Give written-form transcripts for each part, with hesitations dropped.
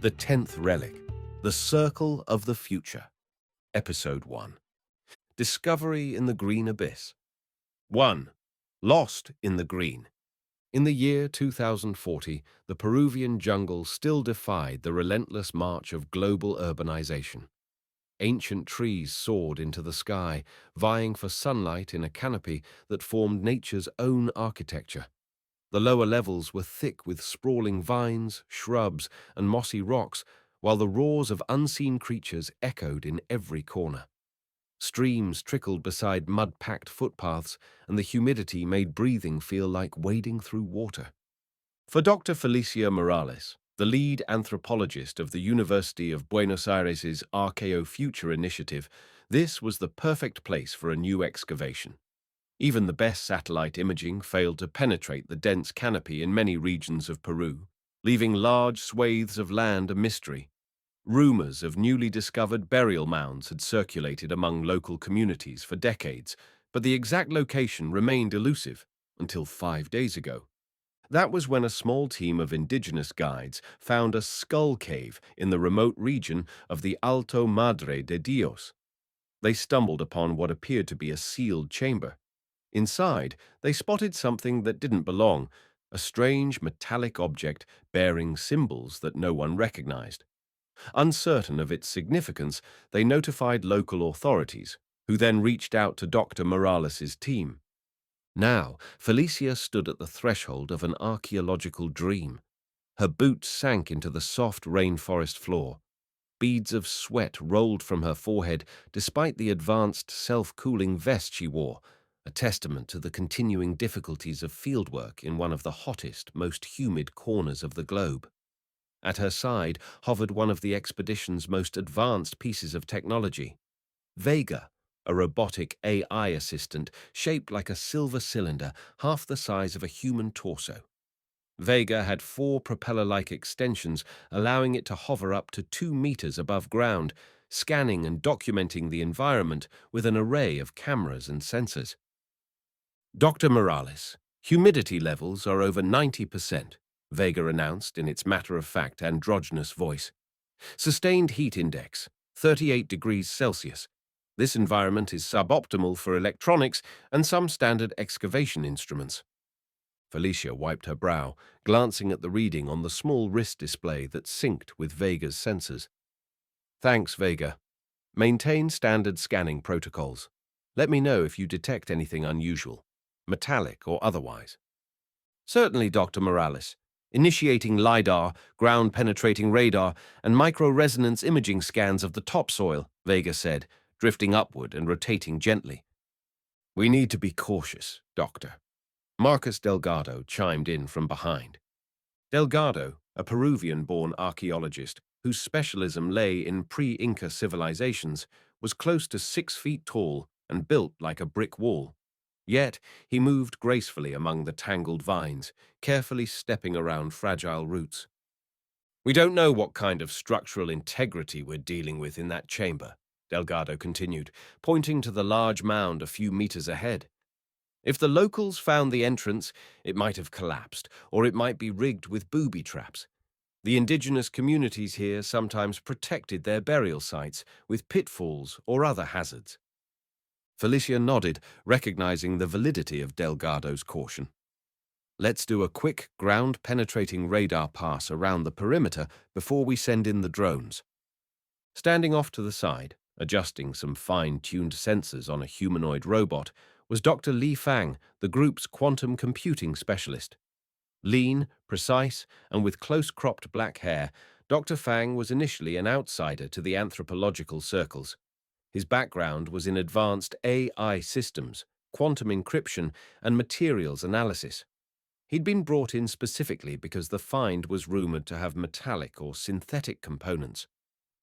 The 10th Relic, The Circle of the Future. Episode 1. Discovery in the Green Abyss. 1. Lost in the Green. In the year 2040, the Peruvian jungle still defied the relentless march of global urbanization. Ancient trees soared into the sky, vying for sunlight in a canopy that formed nature's own architecture. The lower levels were thick with sprawling vines, shrubs, and mossy rocks, while the roars of unseen creatures echoed in every corner. Streams trickled beside mud-packed footpaths, and the humidity made breathing feel like wading through water. For Dr. Felicia Morales, the lead anthropologist of the University of Buenos Aires's Archaeofuture initiative, this was the perfect place for a new excavation. Even the best satellite imaging failed to penetrate the dense canopy in many regions of Peru, leaving large swathes of land a mystery. Rumors of newly discovered burial mounds had circulated among local communities for decades, but the exact location remained elusive until 5 days ago. That was when a small team of indigenous guides found a skull cave in the remote region of the Alto Madre de Dios. They stumbled upon what appeared to be a sealed chamber. Inside, they spotted something that didn't belong, a strange metallic object bearing symbols that no one recognized. Uncertain of its significance, they notified local authorities, who then reached out to Dr. Morales's team. Now, Felicia stood at the threshold of an archaeological dream. Her boots sank into the soft rainforest floor. Beads of sweat rolled from her forehead despite the advanced self-cooling vest she wore, a testament to the continuing difficulties of fieldwork in one of the hottest, most humid corners of the globe. At her side hovered one of the expedition's most advanced pieces of technology, Vega, a robotic AI assistant shaped like a silver cylinder half the size of a human torso. Vega had 4 propeller-like extensions, allowing it to hover up to 2 meters above ground, scanning and documenting the environment with an array of cameras and sensors. Dr. Morales, humidity levels are over 90%, Vega announced in its matter-of-fact androgynous voice. Sustained heat index, 38 degrees Celsius. This environment is suboptimal for electronics and some standard excavation instruments. Felicia wiped her brow, glancing at the reading on the small wrist display that synced with Vega's sensors. Thanks, Vega. Maintain standard scanning protocols. Let me know if you detect anything unusual, metallic or otherwise. Certainly, Dr. Morales. Initiating LiDAR, ground-penetrating radar, and micro-resonance imaging scans of the topsoil, Vega said, drifting upward and rotating gently. We need to be cautious, Doctor. Marcus Delgado chimed in from behind. Delgado, a Peruvian-born archaeologist whose specialism lay in pre-Inca civilizations, was close to 6 feet tall and built like a brick wall. Yet he moved gracefully among the tangled vines, carefully stepping around fragile roots. We don't know what kind of structural integrity we're dealing with in that chamber, Delgado continued, pointing to the large mound a few meters ahead. If the locals found the entrance, it might have collapsed, or it might be rigged with booby traps. The indigenous communities here sometimes protected their burial sites with pitfalls or other hazards. Felicia nodded, recognizing the validity of Delgado's caution. Let's do a quick ground-penetrating radar pass around the perimeter before we send in the drones. Standing off to the side, adjusting some fine-tuned sensors on a humanoid robot, was Dr. Li Fang, the group's quantum computing specialist. Lean, precise, and with close-cropped black hair, Dr. Fang was initially an outsider to the anthropological circles. His background was in advanced AI systems, quantum encryption, and materials analysis. He'd been brought in specifically because the find was rumored to have metallic or synthetic components.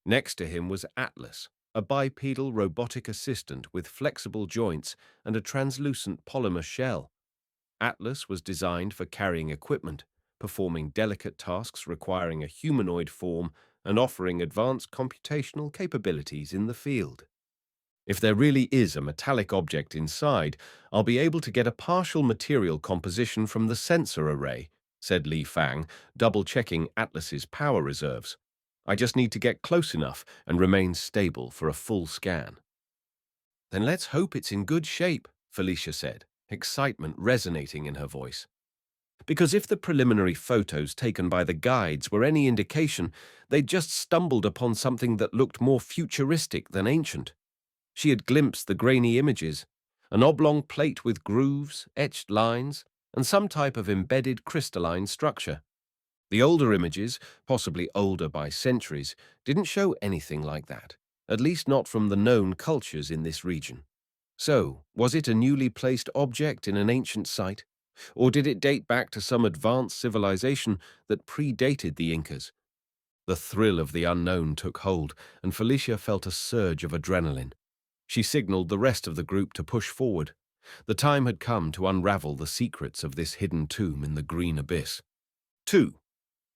Next to him was Atlas, a bipedal robotic assistant with flexible joints and a translucent polymer shell. Atlas was designed for carrying equipment, performing delicate tasks requiring a humanoid form and offering advanced computational capabilities in the field. If there really is a metallic object inside, I'll be able to get a partial material composition from the sensor array, said Li Fang, double-checking Atlas's power reserves. I just need to get close enough and remain stable for a full scan. Then let's hope it's in good shape, Felicia said, excitement resonating in her voice. Because if the preliminary photos taken by the guides were any indication, they'd just stumbled upon something that looked more futuristic than ancient. She had glimpsed the grainy images, an oblong plate with grooves, etched lines, and some type of embedded crystalline structure. The older images, possibly older by centuries, didn't show anything like that, at least not from the known cultures in this region. So, was it a newly placed object in an ancient site? Or did it date back to some advanced civilization that predated the Incas? The thrill of the unknown took hold, and Felicia felt a surge of adrenaline. She signaled the rest of the group to push forward. The time had come to unravel the secrets of this hidden tomb in the green abyss. 2.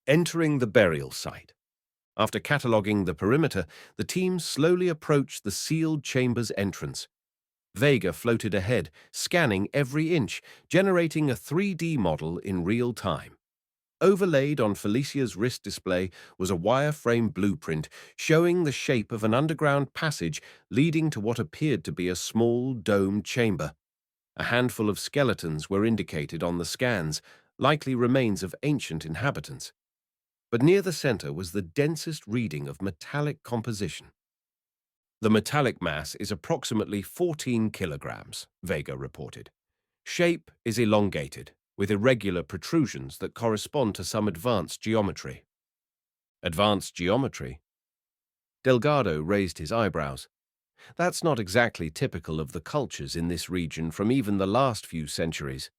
Entering the burial site. After cataloguing the perimeter, the team slowly approached the sealed chamber's entrance. Vega floated ahead, scanning every inch, generating a 3D model in real time. Overlaid on Felicia's wrist display was a wireframe blueprint showing the shape of an underground passage leading to what appeared to be a small domed chamber. A handful of skeletons were indicated on the scans, likely remains of ancient inhabitants. But near the center was the densest reading of metallic composition. The metallic mass is approximately 14 kilograms, Vega reported. Shape is elongated, with irregular protrusions that correspond to some advanced geometry. Advanced geometry? Delgado raised his eyebrows. That's not exactly typical of the cultures in this region from even the last few centuries.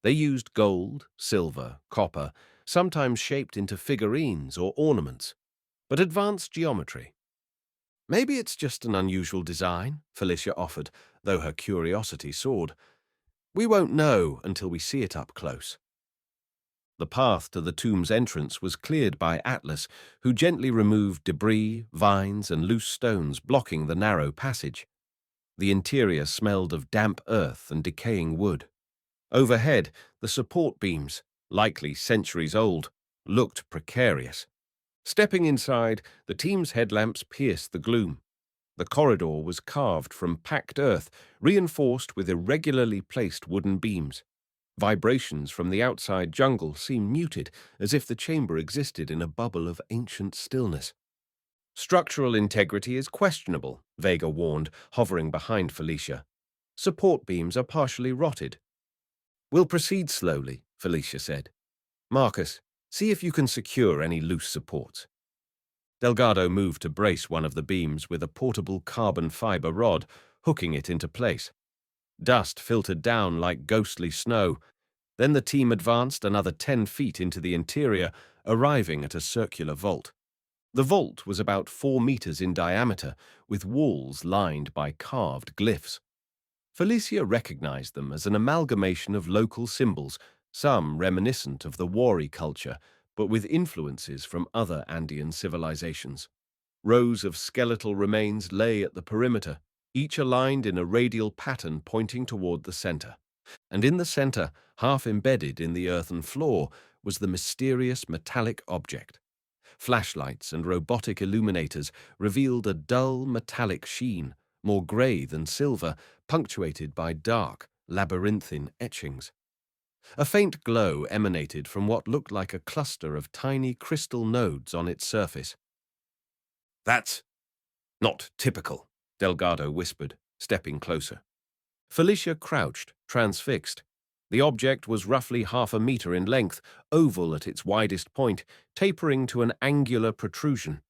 They used gold, silver, copper, sometimes shaped into figurines or ornaments. But advanced geometry? Maybe it's just an unusual design, Felicia offered, though her curiosity soared. We won't know until we see it up close. The path to the tomb's entrance was cleared by Atlas, who gently removed debris, vines, and loose stones blocking the narrow passage. The interior smelled of damp earth and decaying wood. Overhead, the support beams, likely centuries old, looked precarious. Stepping inside, the team's headlamps pierced the gloom. The corridor was carved from packed earth, reinforced with irregularly placed wooden beams. Vibrations from the outside jungle seemed muted, as if the chamber existed in a bubble of ancient stillness. Structural integrity is questionable, Vega warned, hovering behind Felicia. Support beams are partially rotted. We'll proceed slowly, Felicia said. Marcus, see if you can secure any loose supports. Delgado moved to brace one of the beams with a portable carbon fiber rod, hooking it into place. Dust filtered down like ghostly snow. Then the team advanced another 10 feet into the interior, arriving at a circular vault. The vault was about 4 meters in diameter, with walls lined by carved glyphs. Felicia recognized them as an amalgamation of local symbols, some reminiscent of the Wari culture, but with influences from other Andean civilizations. Rows of skeletal remains lay at the perimeter, each aligned in a radial pattern pointing toward the center. And in the center, half embedded in the earthen floor, was the mysterious metallic object. Flashlights and robotic illuminators revealed a dull metallic sheen, more gray than silver, punctuated by dark, labyrinthine etchings. A faint glow emanated from what looked like a cluster of tiny crystal nodes on its surface. That's not typical, Delgado whispered, stepping closer. Felicia crouched, transfixed. The object was roughly 1/2 meter in length, oval at its widest point, tapering to an angular protrusion.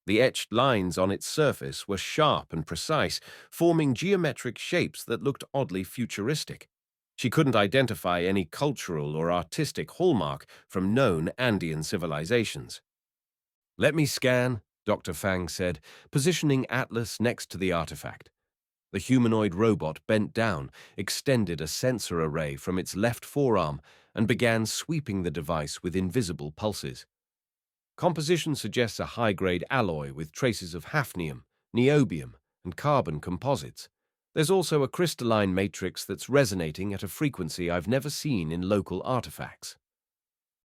The etched lines on its surface were sharp and precise, forming geometric shapes that looked oddly futuristic. She couldn't identify any cultural or artistic hallmark from known Andean civilizations. Let me scan, Dr. Fang said, positioning Atlas next to the artifact. The humanoid robot bent down, extended a sensor array from its left forearm, and began sweeping the device with invisible pulses. Composition suggests a high-grade alloy with traces of hafnium, niobium, and carbon composites. There's also a crystalline matrix that's resonating at a frequency I've never seen in local artifacts.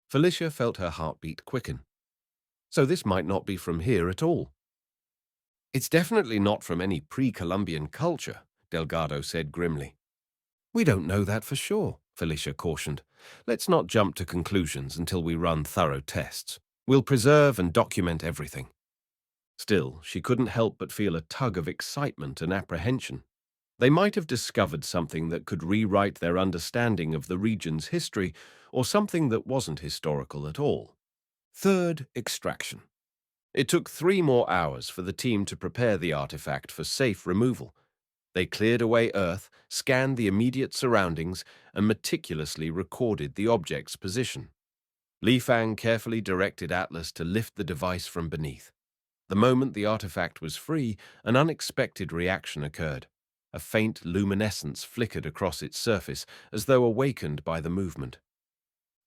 Felicia felt her heartbeat quicken. So this might not be from here at all. It's definitely not from any pre-Columbian culture, Delgado said grimly. We don't know that for sure, Felicia cautioned. Let's not jump to conclusions until we run thorough tests. We'll preserve and document everything. Still, she couldn't help but feel a tug of excitement and apprehension. They might have discovered something that could rewrite their understanding of the region's history, or something that wasn't historical at all. Third, extraction. It took 3 more hours for the team to prepare the artifact for safe removal. They cleared away earth, scanned the immediate surroundings, and meticulously recorded the object's position. Li Fang carefully directed Atlas to lift the device from beneath. The moment the artifact was free, an unexpected reaction occurred. A faint luminescence flickered across its surface, as though awakened by the movement.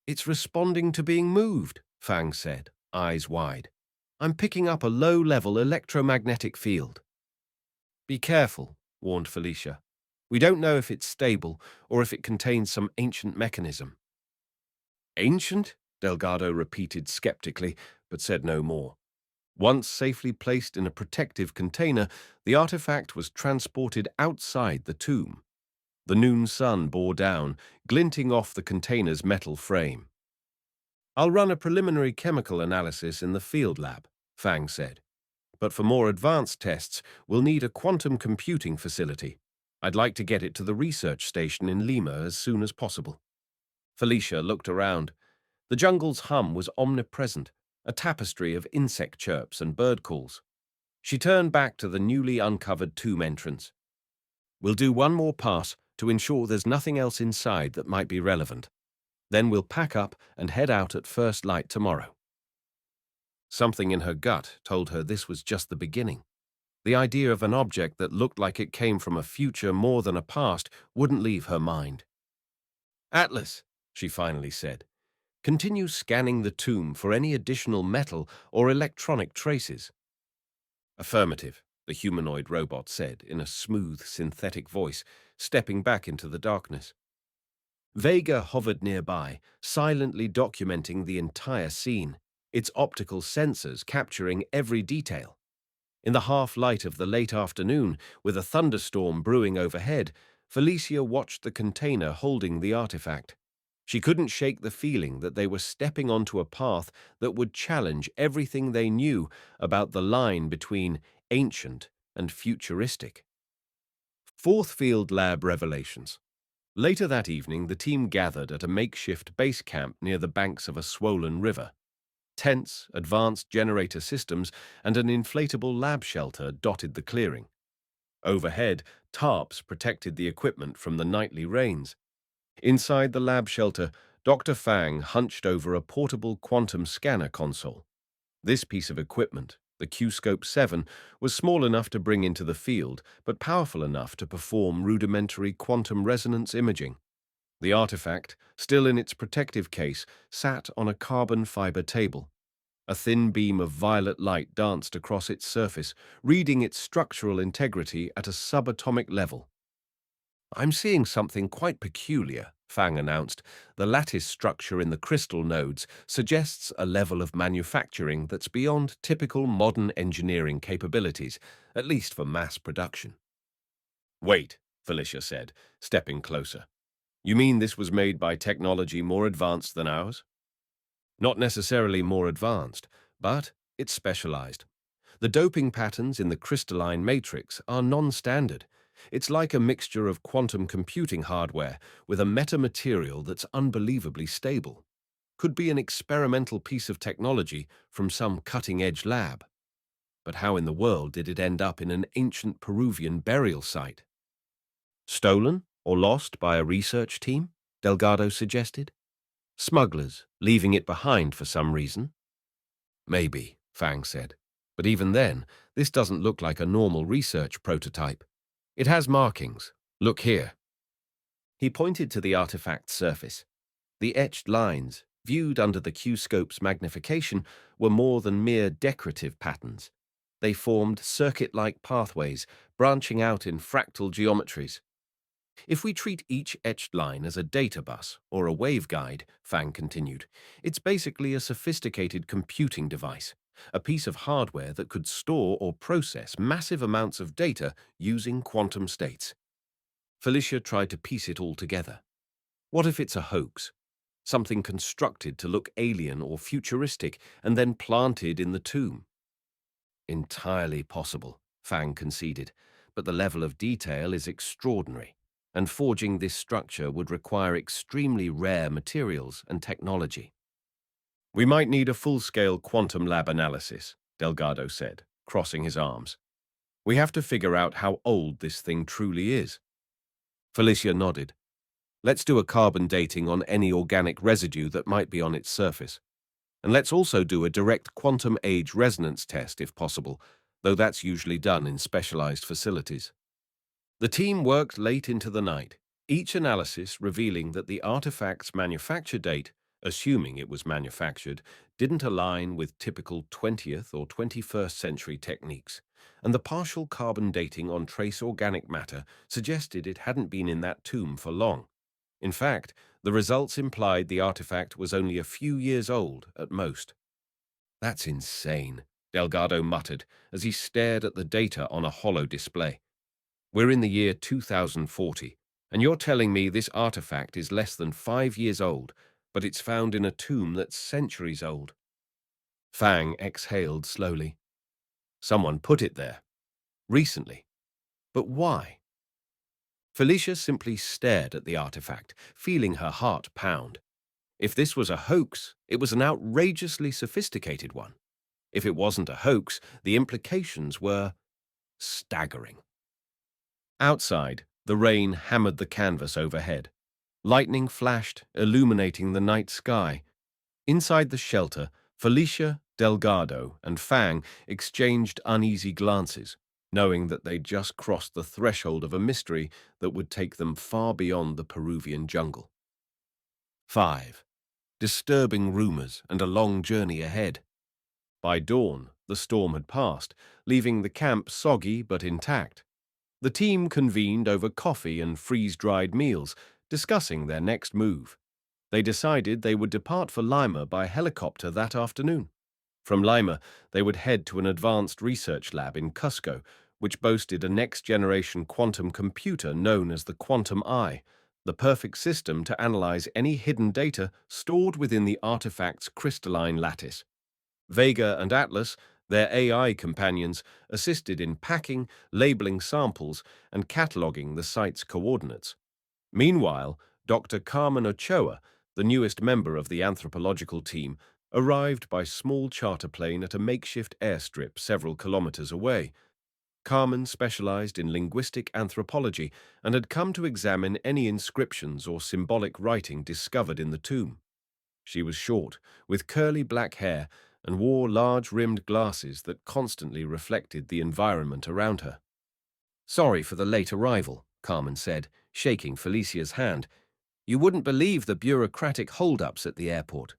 It's responding to being moved, Fang said, eyes wide. I'm picking up a low-level electromagnetic field. Be careful, warned Felicia. We don't know if it's stable or if it contains some ancient mechanism. Ancient? Delgado repeated skeptically, but said no more. Once safely placed in a protective container, the artifact was transported outside the tomb. The noon sun bore down, glinting off the container's metal frame. I'll run a preliminary chemical analysis in the field lab, Fang said. But for more advanced tests, we'll need a quantum computing facility. I'd like to get it to the research station in Lima as soon as possible. Felicia looked around. The jungle's hum was omnipresent, a tapestry of insect chirps and bird calls. She turned back to the newly uncovered tomb entrance. We'll do one more pass to ensure there's nothing else inside that might be relevant. Then we'll pack up and head out at first light tomorrow. Something in her gut told her this was just the beginning. The idea of an object that looked like it came from a future more than a past wouldn't leave her mind. Atlas, she finally said, continue scanning the tomb for any additional metal or electronic traces. Affirmative, the humanoid robot said in a smooth, synthetic voice, stepping back into the darkness. Vega hovered nearby, silently documenting the entire scene, its optical sensors capturing every detail. In the half-light of the late afternoon, with a thunderstorm brewing overhead, Felicia watched the container holding the artifact. She couldn't shake the feeling that they were stepping onto a path that would challenge everything they knew about the line between ancient and futuristic. Fourth Field Lab Revelations. Later that evening, the team gathered at a makeshift base camp near the banks of a swollen river. Tents, advanced generator systems, and an inflatable lab shelter dotted the clearing. Overhead, tarps protected the equipment from the nightly rains. Inside the lab shelter, Dr. Fang hunched over a portable quantum scanner console. This piece of equipment, the Q-Scope 7, was small enough to bring into the field, but powerful enough to perform rudimentary quantum resonance imaging. The artifact, still in its protective case, sat on a carbon fiber table. A thin beam of violet light danced across its surface, reading its structural integrity at a subatomic level. I'm seeing something quite peculiar, Fang announced. The lattice structure in the crystal nodes suggests a level of manufacturing that's beyond typical modern engineering capabilities, at least for mass production. Wait, Felicia said, stepping closer. You mean this was made by technology more advanced than ours? Not necessarily more advanced, but it's specialized. The doping patterns in the crystalline matrix are non-standard. It's like a mixture of quantum computing hardware with a metamaterial that's unbelievably stable. Could be an experimental piece of technology from some cutting-edge lab. But how in the world did it end up in an ancient Peruvian burial site? Stolen or lost by a research team? Delgado suggested. Smugglers, leaving it behind for some reason? Maybe, Fang said. But even then, this doesn't look like a normal research prototype. It has markings. Look here. He pointed to the artifact's surface. The etched lines, viewed under the Q-Scope's magnification, were more than mere decorative patterns. They formed circuit-like pathways, branching out in fractal geometries. If we treat each etched line as a data bus or a waveguide, Fang continued, it's basically a sophisticated computing device. a piece of hardware that could store or process massive amounts of data using quantum states. Felicia tried to piece it all together. What if it's a hoax? Something constructed to look alien or futuristic and then planted in the tomb? Entirely possible, Fang conceded, but the level of detail is extraordinary, and forging this structure would require extremely rare materials and technology. We might need a full-scale quantum lab analysis, Delgado said, crossing his arms. We have to figure out how old this thing truly is. Felicia nodded. Let's do a carbon dating on any organic residue that might be on its surface. And let's also do a direct quantum age resonance test if possible, though that's usually done in specialized facilities. The team worked late into the night, each analysis revealing that the artifact's manufacture date, assuming it was manufactured, didn't align with typical 20th or 21st century techniques, and the partial carbon dating on trace organic matter suggested it hadn't been in that tomb for long. In fact, the results implied the artifact was only a few years old at most. That's insane, Delgado muttered as he stared at the data on a hollow display. We're in the year 2040, and you're telling me this artifact is less than 5 years old, but it's found in a tomb that's centuries old. Fang exhaled slowly. Someone put it there. Recently. But why? Felicia simply stared at the artifact, feeling her heart pound. If this was a hoax, it was an outrageously sophisticated one. If it wasn't a hoax, the implications were staggering. Outside, the rain hammered the canvas overhead. Lightning flashed, illuminating the night sky. Inside the shelter, Felicia, Delgado, and Fang exchanged uneasy glances, knowing that they'd just crossed the threshold of a mystery that would take them far beyond the Peruvian jungle. 5. Disturbing rumors and a long journey ahead. By dawn, the storm had passed, leaving the camp soggy but intact. The team convened over coffee and freeze-dried meals, discussing their next move. They decided they would depart for Lima by helicopter that afternoon. From Lima, they would head to an advanced research lab in Cusco, which boasted a next-generation quantum computer known as the Quantum Eye, the perfect system to analyze any hidden data stored within the artifact's crystalline lattice. Vega and Atlas, their AI companions, assisted in packing, labeling samples, and cataloging the site's coordinates. Meanwhile, Dr. Carmen Ochoa, the newest member of the anthropological team, arrived by small charter plane at a makeshift airstrip several kilometers away. Carmen specialized in linguistic anthropology and had come to examine any inscriptions or symbolic writing discovered in the tomb. She was short, with curly black hair, and wore large-rimmed glasses that constantly reflected the environment around her. "Sorry for the late arrival," Carmen said, shaking Felicia's hand. "You wouldn't believe the bureaucratic hold-ups at the airport."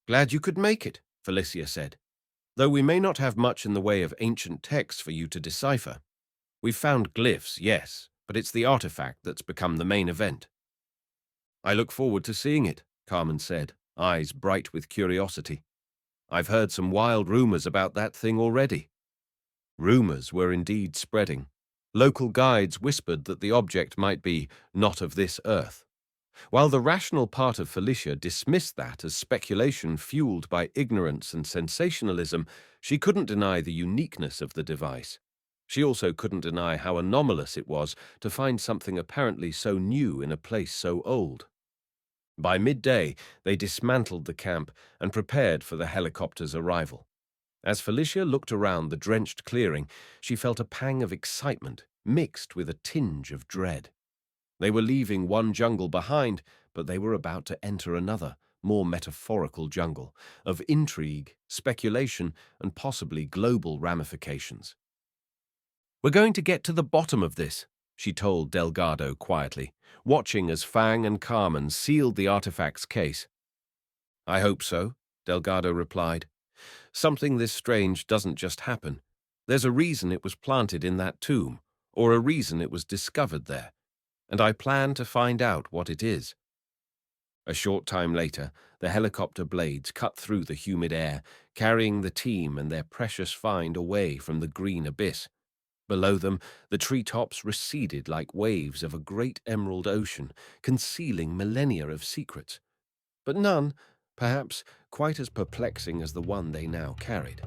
"Glad you could make it," Felicia said. "Though we may not have much in the way of ancient texts for you to decipher. We've found glyphs, yes, but it's the artifact that's become the main event." "I look forward to seeing it," Carmen said, eyes bright with curiosity. "I've heard some wild rumors about that thing already." Rumors were indeed spreading. Local guides whispered that the object might be not of this earth. While the rational part of Felicia dismissed that as speculation fueled by ignorance and sensationalism, she couldn't deny the uniqueness of the device. She also couldn't deny how anomalous it was to find something apparently so new in a place so old. By midday, they dismantled the camp and prepared for the helicopter's arrival. As Felicia looked around the drenched clearing, she felt a pang of excitement mixed with a tinge of dread. They were leaving one jungle behind, but they were about to enter another, more metaphorical jungle, of intrigue, speculation, and possibly global ramifications. "We're going to get to the bottom of this," she told Delgado quietly, watching as Fang and Carmen sealed the artifact's case. "I hope so," Delgado replied. "Something this strange doesn't just happen. There's a reason it was planted in that tomb, or a reason it was discovered there, and I plan to find out what it is." A short time later, the helicopter blades cut through the humid air, carrying the team and their precious find away from the green abyss. Below them, the treetops receded like waves of a great emerald ocean, concealing millennia of secrets, but none, perhaps, quite as perplexing as the one they now carried.